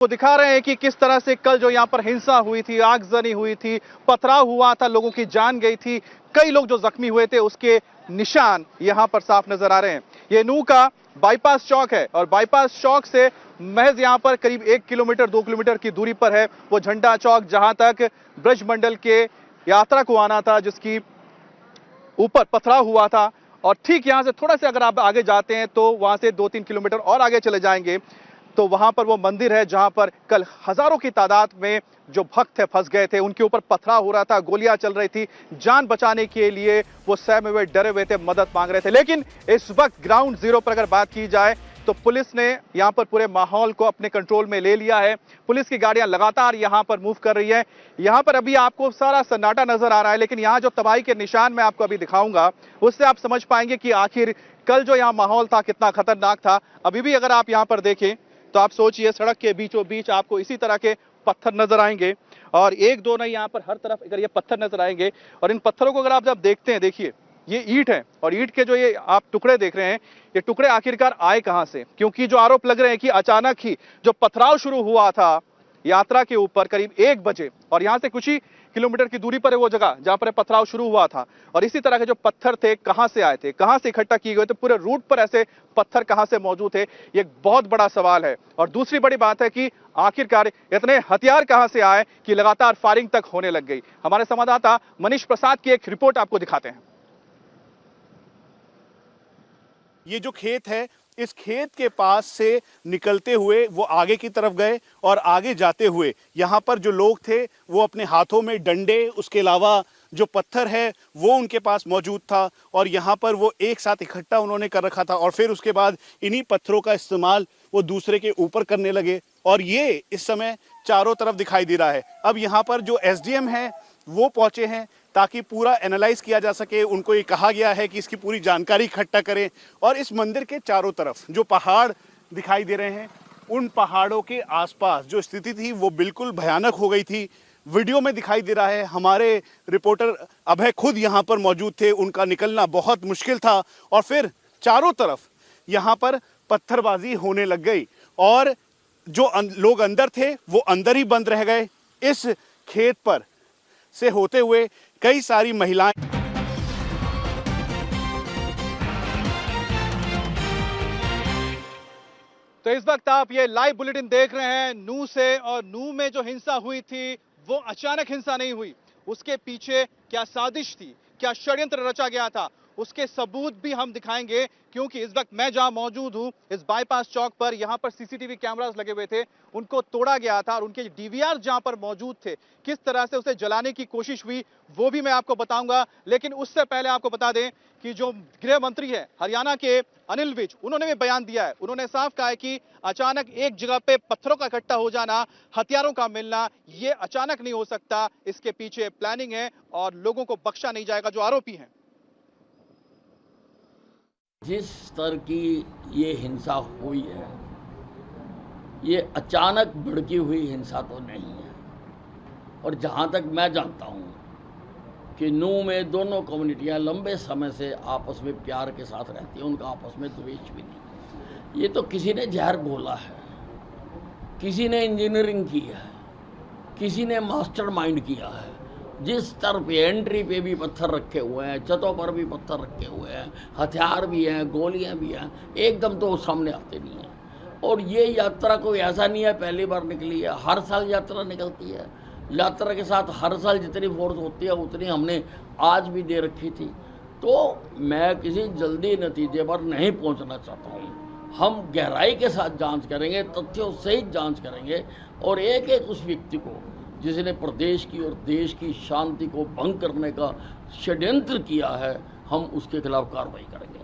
वो दिखा रहे हैं कि किस तरह से कल जो यहाँ पर हिंसा हुई थी, आगजनी हुई थी, पथराव हुआ था, लोगों की जान गई थी, कई लोग जो जख्मी हुए थे उसके निशान यहां पर साफ नजर आ रहे हैं। ये नूह का बाईपास चौक है और बाईपास चौक से महज यहां पर करीब 1 किलोमीटर 2 किलोमीटर की दूरी पर है वो झंडा चौक, जहां तक ब्रज मंडल के यात्रा को आना था, जिसकी ऊपर पथराव हुआ था। और ठीक यहां से थोड़ा सा अगर आप आगे जाते हैं तो वहां से 2-3 किलोमीटर और आगे चले जाएंगे तो वहां पर वो मंदिर है जहां पर कल हजारों की तादाद में जो भक्त थे फंस गए थे, उनके ऊपर पथराव हो रहा था, गोलियां चल रही थी, जान बचाने के लिए वो सहमे हुए, डरे हुए थे, मदद मांग रहे थे। लेकिन इस वक्त ग्राउंड जीरो पर अगर बात की जाए तो पुलिस ने यहां पर पूरे माहौल को अपने कंट्रोल में ले लिया है। पुलिस की गाड़ियां लगातार यहां पर मूव कर रही है। यहां पर अभी आपको सारा सन्नाटा नजर आ रहा है, लेकिन यहां जो तबाही के निशान मैं आपको अभी दिखाऊंगा उससे आप समझ पाएंगे कि आखिर कल जो यहां माहौल था कितना खतरनाक था। अभी भी अगर आप यहां पर देखें तो आप सोचिए, सड़क के बीचों बीच आपको इसी तरह के पत्थर नजर आएंगे और एक दो नहीं, यहां पर हर तरफ अगर ये पत्थर नजर आएंगे। और इन पत्थरों को अगर आप जब देखते हैं, देखिए ये ईंट है और ईंट के जो ये आप टुकड़े देख रहे हैं, ये टुकड़े आखिरकार आए कहां से? क्योंकि जो आरोप लग रहे हैं कि अचानक ही जो पथराव शुरू हुआ था यात्रा के ऊपर करीब 1 बजे, और यहां से कुछ ही किलोमीटर की दूरी पर है वो जगह जहां पर पथराव शुरू हुआ था, और इसी तरह के जो पत्थर थे कहां से आए थे, कहां से इकट्ठा किए गए थे, पूरे रूट पर ऐसे पत्थर कहां से मौजूद थे, ये एक बहुत बड़ा सवाल है। और दूसरी बड़ी बात है कि आखिरकार इतने हथियार कहां से आए कि लगातार फायरिंग तक होने लग गई। हमारे संवाददाता मनीष प्रसाद की एक रिपोर्ट आपको दिखाते हैं। ये जो खेत है, इस खेत के पास से निकलते हुए वो आगे की तरफ गए और आगे जाते हुए यहाँ पर जो लोग थे वो अपने हाथों में डंडे, उसके अलावा जो पत्थर है वो उनके पास मौजूद था और यहाँ पर वो एक साथ इकट्ठा उन्होंने कर रखा था और फिर उसके बाद इन्हीं पत्थरों का इस्तेमाल वो दूसरे के ऊपर करने लगे और ये इस समय चारों तरफ दिखाई दे रहा है। अब यहाँ पर जो एसडीएम है वो पहुंचे हैं ताकि पूरा एनालाइज किया जा सके। उनको ये कहा गया है कि इसकी पूरी जानकारी इकट्ठा करें और इस मंदिर के चारों तरफ जो पहाड़ दिखाई दे रहे हैं, उन पहाड़ों के आसपास जो स्थिति थी वो बिल्कुल भयानक हो गई थी। वीडियो में दिखाई दे रहा है, हमारे रिपोर्टर अभय खुद यहाँ पर मौजूद थे, उनका निकलना बहुत मुश्किल था और फिर चारों तरफ यहाँ पर पत्थरबाजी होने लग गई और जो लोग अंदर थे वो अंदर ही बंद रह गए। इस खेत पर से होते हुए कई सारी महिलाएं तो इस वक्त आप ये लाइव बुलेटिन देख रहे हैं नूह से, और नूह में जो हिंसा हुई थी वो अचानक हिंसा नहीं हुई। उसके पीछे क्या साजिश थी, क्या षड्यंत्र रचा गया था, उसके सबूत भी हम दिखाएंगे। क्योंकि इस वक्त मैं जहां मौजूद हूं इस बाईपास चौक पर, यहां पर सीसीटीवी कैमरास लगे हुए थे, उनको तोड़ा गया था और उनके डीवीआर जहां पर मौजूद थे, किस तरह से उसे जलाने की कोशिश हुई वो भी मैं आपको बताऊंगा। लेकिन उससे पहले आपको बता दें कि जो गृह मंत्री है हरियाणा के अनिल विज, उन्होंने भी बयान दिया है। उन्होंने साफ कहा है कि अचानक एक जगह पे पत्थरों का इकट्ठा हो जाना, हथियारों का मिलना, ये अचानक नहीं हो सकता, इसके पीछे प्लानिंग है और लोगों को बख्शा नहीं जाएगा जो आरोपी हैं। जिस स्तर की ये हिंसा हुई है, ये अचानक भड़की हुई हिंसा तो नहीं है। और जहाँ तक मैं जानता हूँ कि नूह में दोनों कम्युनिटियाँ लंबे समय से आपस में प्यार के साथ रहती हैं, उनका आपस में द्वेष भी नहीं। ये तो किसी ने जहर घोला है, किसी ने इंजीनियरिंग की है, किसी ने मास्टरमाइंड किया है। जिस स्तर पे एंट्री पे भी पत्थर रखे हुए हैं, छतों पर भी पत्थर रखे हुए हैं, हथियार भी हैं, गोलियां भी हैं, एकदम तो सामने आते नहीं हैं। और ये यात्रा कोई ऐसा नहीं है पहली बार निकली है, हर साल यात्रा निकलती है। यात्रा के साथ हर साल जितनी फोर्स होती है उतनी हमने आज भी दे रखी थी। तो मैं किसी जल्दी नतीजे पर नहीं पहुंचना चाहता हूं। हम गहराई के साथ जांच करेंगे, तथ्यों सहित जांच करेंगे और एक एक उस व्यक्ति को जिसने प्रदेश की और देश की शांति को भंग करने का षड्यंत्र किया है, हम उसके खिलाफ कार्रवाई करेंगे।